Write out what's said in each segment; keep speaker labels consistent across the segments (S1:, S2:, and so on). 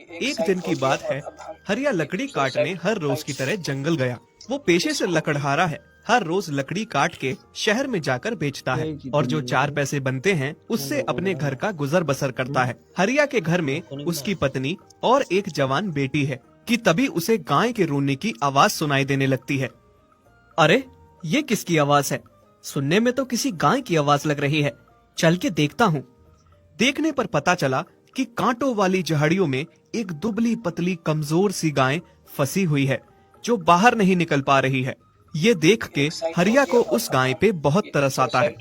S1: एक दिन की बात है। हरिया लकड़ी काटने हर रोज की तरह जंगल गया। वो पेशे से लकड़हारा है। हर रोज लकड़ी काट के शहर में जाकर बेचता है और जो 4 पैसे बनते हैं उससे अपने घर का गुजर बसर करता है। हरिया के घर में उसकी पत्नी और एक जवान बेटी है कि तभी उसे गाय के रोने की आवाज सुनाई देने लगती है। अरे ये किसकी आवाज है? सुनने में तो किसी गाय की आवाज लग रही है। चल के देखता हूँ। देखने पर पता चला कि कांटों वाली झाड़ियों में एक दुबली पतली कमजोर सी गाय फंसी हुई है जो बाहर नहीं निकल पा रही है। ये देख के हरिया को उस गाय पे बहुत तरस आता है।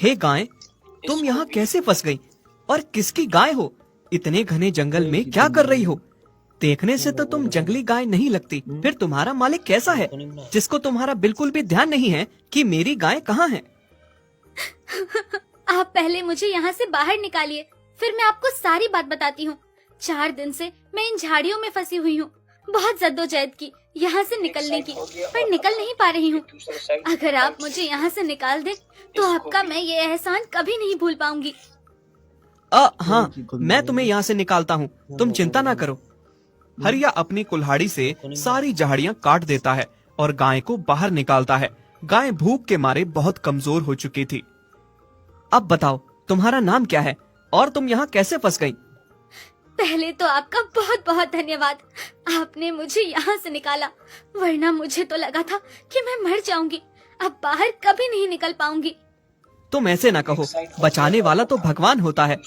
S1: हे गाय, तुम यहाँ कैसे फंस गई? और किसकी गाय हो? इतने घने जंगल में क्या कर रही हो? देखने से तो तुम जंगली गाय नहीं लगती। फिर तुम्हारा मालिक कैसा है जिसको तुम्हारा बिल्कुल भी ध्यान नहीं है कि मेरी गाय कहाँ है?
S2: आप पहले मुझे यहाँ से बाहर निकालिए, फिर मैं आपको सारी बात बताती हूँ। 4 दिन से मैं इन झाड़ियों में फंसी हुई हूँ। बहुत जद्दोजहद की यहाँ से निकलने की, पर निकल नहीं पा रही हूँ। अगर आप मुझे यहाँ से निकाल दें, तो आपका मैं ये एहसान कभी नहीं भूल पाऊंगी।
S1: हाँ, मैं तुम्हें यहाँ से निकालता हूँ, तुम चिंता ना करो। हरिया अपनी कुल्हाड़ी से सारी झाड़ियाँ काट देता है और गाय को बाहर निकालता है। गाय भूख के मारे बहुत कमजोर हो चुकी थी। अब बताओ, तुम्हारा नाम क्या है और तुम यहाँ कैसे फंस गई?
S2: पहले तो आपका बहुत बहुत धन्यवाद। आपने मुझे यहाँ से निकाला, वरना मुझे तो लगा था कि मैं मर जाऊंगी। अब बाहर कभी नहीं निकल पाऊंगी।
S1: तुम ऐसे ना कहो, बचाने वाला तो भगवान होता है।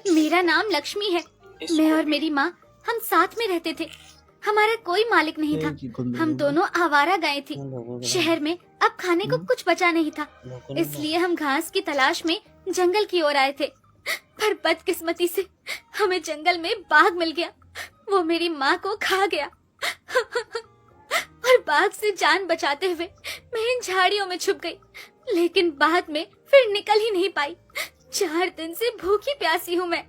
S2: मेरा नाम लक्ष्मी है। मैं और मेरी माँ हम साथ में रहते थे। हमारा कोई मालिक नहीं था। हम दोनों आवारा गए थी। शहर में अब खाने को कुछ बचा नहीं था, इसलिए हम घास की तलाश में जंगल की ओर आए थे। पर बदकिस्मती से हमें जंगल में बाघ मिल गया। वो मेरी माँ को खा गया। और बाघ से जान बचाते हुए मैं इन झाड़ियों में छुप गई, लेकिन बाद में फिर निकल ही नहीं पाई। 4 दिन से भूखी प्यासी हूँ मैं।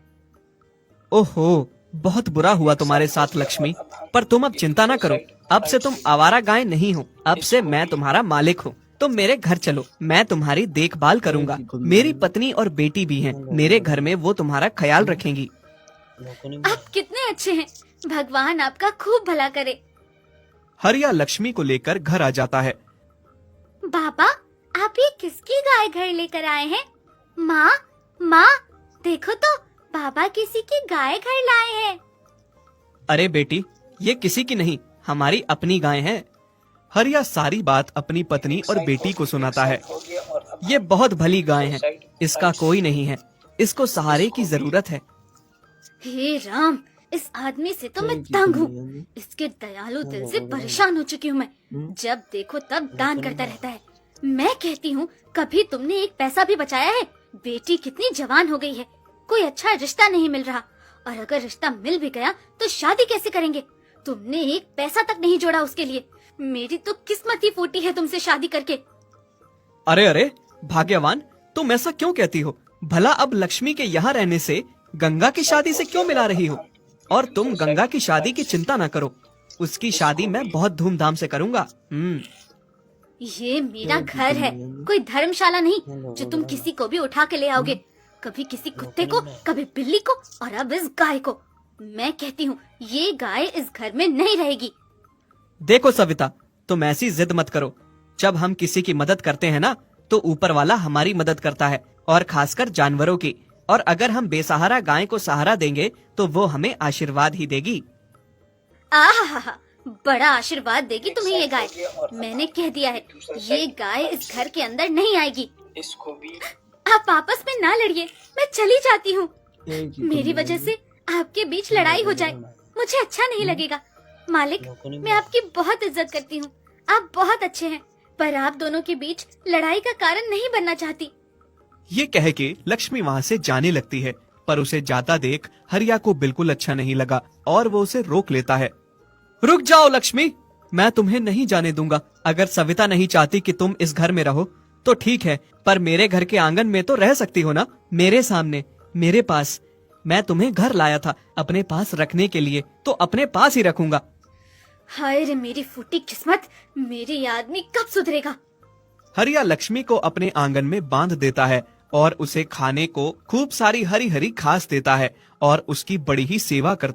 S1: ओहो, बहुत बुरा हुआ तुम्हारे साथ लक्ष्मी। पर तुम अब चिंता ना करो। अब से तुम आवारा गाय नहीं हो। अब से मैं तुम्हारा मालिक हूँ। तुम मेरे घर चलो, मैं तुम्हारी देखभाल करूँगा। मेरी पत्नी और बेटी भी हैं। मेरे घर में वो तुम्हारा ख्याल रखेंगी।
S2: आप कितने अच्छे हैं। भगवान आपका खूब भला करे।
S1: हरिया लक्ष्मी को लेकर घर आ जाता है।
S2: बाबा, आप ये किसकी गाय घर लेकर आए हैं? माँ, माँ, देखो तो, बाबा किसी की गाय घर लाए हैं।
S1: अरे बेटी, ये किसी की नहीं, हमारी अपनी गाय है। हरिया सारी बात अपनी पत्नी और बेटी को सुनाता है। ये बहुत भली गाय है, इसका कोई नहीं है। इसको सहारे की जरूरत है।
S2: हे राम, इस आदमी से तो मैं तंग हूँ। इसके दयालु दिल से परेशान हो चुकी हूँ मैं। जब देखो तब दान करता रहता है। मैं कहती हूँ, कभी तुमने एक पैसा भी बचाया है? बेटी कितनी जवान हो गई है, कोई अच्छा रिश्ता नहीं मिल रहा, और अगर रिश्ता मिल भी गया तो शादी कैसे करेंगे? तुमने एक पैसा तक नहीं जोड़ा उसके लिए। मेरी तो किस्मत ही फूटी है तुमसे शादी करके।
S1: अरे अरे भाग्यवान, तुम ऐसा क्यों कहती हो? भला अब लक्ष्मी के यहाँ रहने से गंगा की शादी से क्यों मिला रही हो? और तुम गंगा की शादी की चिंता ना करो, उसकी शादी मैं बहुत धूमधाम से करूँगा।
S2: ये मेरा घर है, कोई धर्मशाला नहीं जो तुम किसी को भी उठा के ले आओगे। कभी किसी कुत्ते को, कभी बिल्ली को, और अब इस गाय को। मैं कहती हूँ, ये गाय इस घर में नहीं रहेगी।
S1: देखो सविता, तुम ऐसी जिद मत करो। जब हम किसी की मदद करते हैं ना, तो ऊपर वाला हमारी मदद करता है, और खासकर जानवरों की। और अगर हम बेसहारा गाय को सहारा देंगे तो वो हमें आशीर्वाद ही देगी।
S2: आहा, बड़ा आशीर्वाद देगी तुम्हें ये गाय। मैंने कह दिया है, ये गाय इस घर के अंदर नहीं आएगी। आप आपस में ना लड़िए, मैं चली जाती हूँ। मेरी वजह से आपके बीच लड़ाई हो जाए, मुझे अच्छा नहीं लगेगा। मालिक, मैं आपकी बहुत इज्जत करती हूँ, आप बहुत अच्छे हैं, पर आप दोनों के बीच लड़ाई का कारण नहीं बनना चाहती।
S1: ये कह के लक्ष्मी वहाँ से जाने लगती है, पर उसे जाता देख हरिया को बिल्कुल अच्छा नहीं लगा और वो उसे रोक लेता है। रुक जाओ लक्ष्मी, मैं तुम्हें नहीं जाने दूंगा। अगर सविता नहीं चाहती कि तुम इस घर में रहो तो ठीक है, पर मेरे घर के आंगन में तो रह सकती हो ना, मेरे सामने, मेरे पास। मैं तुम्हें घर लाया था अपने पास रखने के लिए, तो अपने पास ही रखूंगा।
S2: हाय रे मेरी फूटी किस्मत, मेरी आदमी कब सुधरेगा?
S1: हरिया लक्ष्मी को अपने आंगन में बांध देता है और उसे खाने को खूब सारी हरी हरी घास देता है और उसकी बड़ी ही सेवा करता है।